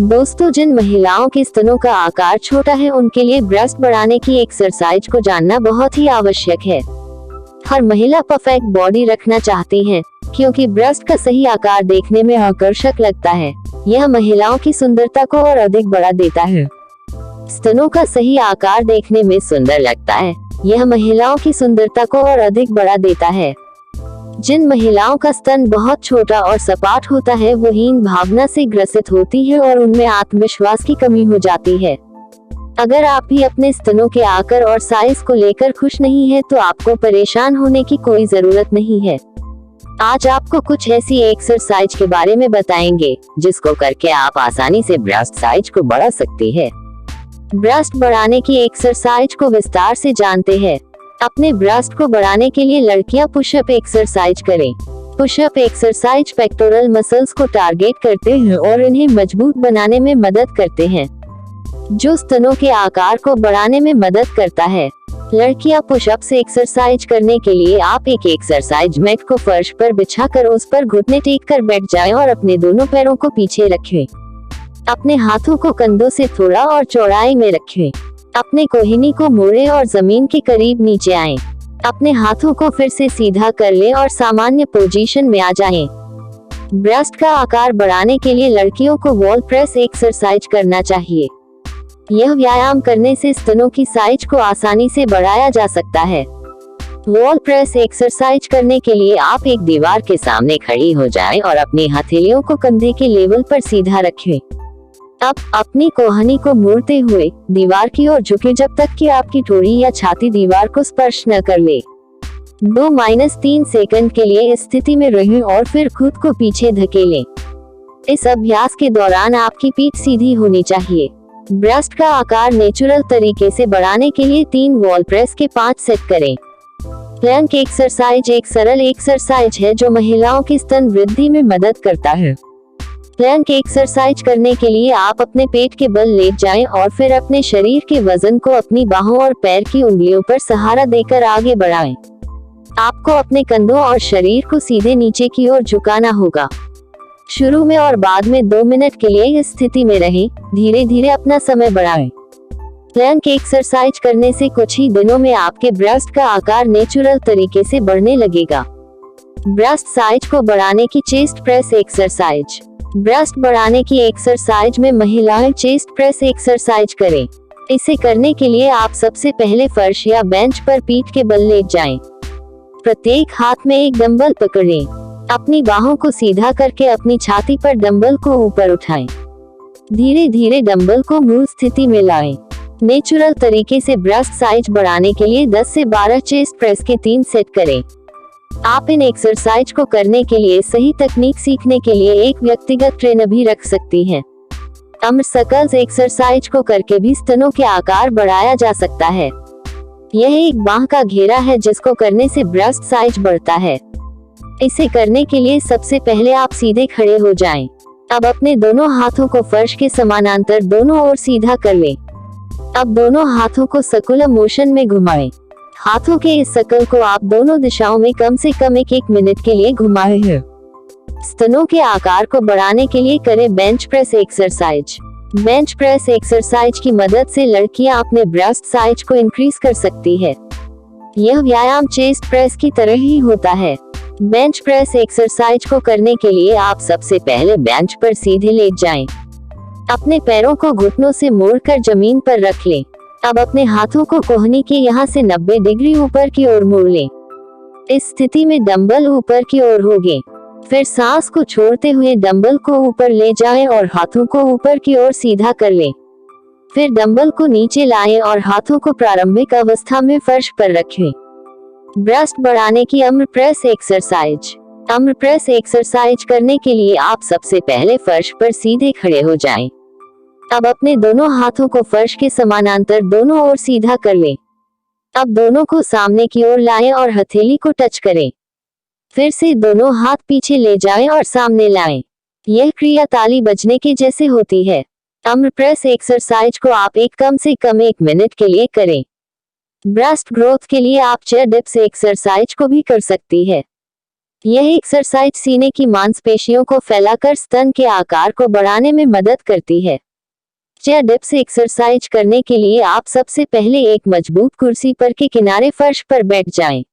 दोस्तों, जिन महिलाओं के स्तनों का आकार छोटा है उनके लिए ब्रेस्ट बढ़ाने की एक्सरसाइज को जानना बहुत ही आवश्यक है। हर महिला परफेक्ट बॉडी रखना चाहती है क्योंकि ब्रेस्ट का सही आकार देखने में आकर्षक लगता है। यह महिलाओं की सुंदरता को और अधिक बढ़ा देता है। स्तनों का सही आकार देखने में सुंदर लगता है। यह महिलाओं की सुंदरता को और अधिक बढ़ा देता है। जिन महिलाओं का स्तन बहुत छोटा और सपाट होता है वो हीन भावना से ग्रसित होती है और उनमें आत्मविश्वास की कमी हो जाती है। अगर आप भी अपने स्तनों के आकार और साइज को लेकर खुश नहीं है तो आपको परेशान होने की कोई जरूरत नहीं है। आज आपको कुछ ऐसी एक्सरसाइज के बारे में बताएंगे जिसको करके आप आसानी से ब्रेस्ट साइज को बढ़ा सकती है। ब्रेस्ट बढ़ाने की एक्सरसाइज को विस्तार से जानते हैं। अपने ब्रेस्ट को बढ़ाने के लिए लड़कियां पुशअप एक्सरसाइज करें। पुशअप एक्सरसाइज पेक्टोरल मसल्स को टारगेट करते हैं और इन्हें मजबूत बनाने में मदद करते हैं, जो स्तनों के आकार को बढ़ाने में मदद करता है। लड़कियां पुशअप्स एक्सरसाइज करने के लिए आप एक एक्सरसाइज मैट को फर्श पर बिछाकर उस पर घुटने टेक कर बैठ जाएं और अपने दोनों पैरों को पीछे रखें। अपने हाथों को कंधों से थोड़ा और चौड़ाई में रखें। अपने कोहनी को मोड़ें और जमीन के करीब नीचे आएं। अपने हाथों को फिर से सीधा कर लें और सामान्य पोजीशन में आ जाएं। ब्रेस्ट का आकार बढ़ाने के लिए लड़कियों को वॉल प्रेस एक्सरसाइज करना चाहिए। यह व्यायाम करने से स्तनों की साइज को आसानी से बढ़ाया जा सकता है। वॉल प्रेस एक्सरसाइज करने के लिए आप एक दीवार के सामने खड़ी हो जाएं और अपनी हथेलियों को कंधे के लेवल पर सीधा रखें। अब अपनी कोहनी को मोड़ते हुए दीवार की ओर झुके जब तक कि आपकी ठोड़ी या छाती दीवार को स्पर्श न कर ले। 2-3 सेकंड के लिए इस स्थिति में रहें और फिर खुद को पीछे धकेलें। इस अभ्यास के दौरान आपकी पीठ सीधी होनी चाहिए। ब्रेस्ट का आकार नेचुरल तरीके से बढ़ाने के लिए 3 वॉल प्रेस के 5 सेट करें। प्लैंक एक्सरसाइज एक सरल एक्सरसाइज है जो महिलाओं की स्तन वृद्धि में मदद करता है। प्लैंक एक्सरसाइज करने के लिए आप अपने पेट के बल लेट जाएं और फिर अपने शरीर के वजन को अपनी बाहों और पैर की उंगलियों पर सहारा देकर आगे बढ़ाएं। आपको अपने कंधों और शरीर को सीधे नीचे की ओर झुकाना होगा। शुरू में और बाद में 2 मिनट के लिए इस स्थिति में रहें। धीरे धीरे अपना समय बढ़ाएं। प्लैंक एक्सरसाइज करने से कुछ ही दिनों में आपके ब्रेस्ट का आकार नेचुरल तरीके से बढ़ने लगेगा। ब्रेस्ट साइज को बढ़ाने की चेस्ट प्रेस एक्सरसाइज। ब्रेस्ट बढ़ाने की एक्सरसाइज में महिलाएं चेस्ट प्रेस एक्सरसाइज करें। इसे करने के लिए आप सबसे पहले फर्श या बेंच पर पीठ के बल लेट जाएं। प्रत्येक हाथ में एक डंबल पकड़ें। अपनी बाहों को सीधा करके अपनी छाती पर डंबल को ऊपर उठाएं। धीरे धीरे डंबल को मूल स्थिति में लाएं। नेचुरल तरीके से ब्रेस्ट साइज बढ़ाने के लिए 10 से 12 चेस्ट प्रेस के 3 सेट करें। आप इन एक्सरसाइज को करने के लिए सही तकनीक सीखने के लिए एक व्यक्तिगत ट्रेनर भी रख सकती हैं। आर्म सर्कल्स एक्सरसाइज को करके भी स्तनों के आकार बढ़ाया जा सकता है। यह एक बाह का घेरा है जिसको करने से ब्रेस्ट साइज बढ़ता है। इसे करने के लिए सबसे पहले आप सीधे खड़े हो जाएं। अब अपने दोनों हाथों को फर्श के समानांतर दोनों ओर सीधा कर लें। अब दोनों हाथों को सर्कुलर मोशन में घुमाएं। हाथों के इस सर्कल को आप दोनों दिशाओं में कम से कम 1 मिनट के लिए घुमाए हैं। स्तनों के आकार को बढ़ाने के लिए करें bench press exercise. Bench press exercise की मदद से लड़कियां अपने ब्रेस्ट साइज को इंक्रीज कर सकती है। यह व्यायाम चेस्ट प्रेस की तरह ही होता है। बेंच प्रेस एक्सरसाइज को करने के लिए आप सबसे पहले बेंच पर सीधे लेट जाएं। अपने पैरों को घुटनों से मोड़कर जमीन पर रख लें। अब अपने हाथों को कोहनी के यहाँ से 90 डिग्री ऊपर की ओर मोड़ लें। इस स्थिति में डंबल ऊपर की ओर होंगे। फिर सांस को छोड़ते हुए डंबल को ऊपर ले जाएं और हाथों को ऊपर की ओर सीधा कर लें। फिर डंबल को नीचे लाएं और हाथों को प्रारंभिक अवस्था में फर्श पर रखें। ब्रेस्ट बढ़ाने की arm press exercise. Arm press exercise करने के लिए आप सबसे पहले फर्श पर सीधे खड़े हो जाएं। अब अपने दोनों हाथों को फर्श के समानांतर दोनों ओर सीधा कर लें। अब दोनों को सामने की ओर लाएं और हथेली को टच करें। फिर से दोनों हाथ पीछे ले जाएं और सामने लाएं। यह क्रिया ताली बजने के जैसे होती है। आर्म प्रेस एक्सरसाइज को आप कम से कम 1 मिनट के लिए करें। ब्रेस्ट ग्रोथ के लिए आप चेयर डिप्स एक्सरसाइज को भी कर सकती है। यह एक्सरसाइज सीने की मांसपेशियों को फैलाकर स्तन के आकार को बढ़ाने में मदद करती है। चेयर डिप्स एक्सरसाइज करने के लिए आप सबसे पहले एक मजबूत कुर्सी पर के किनारे फर्श पर बैठ जाएं।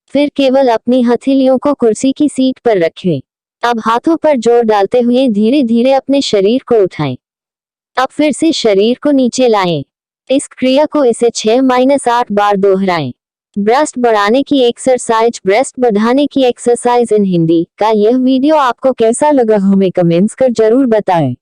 फिर केवल अपनी हथेलियों को कुर्सी की सीट पर रखें। अब हाथों पर जोर डालते हुए धीरे धीरे अपने शरीर को उठाएं। अब फिर से शरीर को नीचे लाएं। इस क्रिया को इसे 6-8 बार दोहराएं। ब्रेस्ट बढ़ाने की एक्सरसाइज, ब्रेस्ट बढ़ाने की एक्सरसाइज इन हिंदी का यह वीडियो आपको कैसा लगा हमें कमेंट्स कर जरूर बताएं।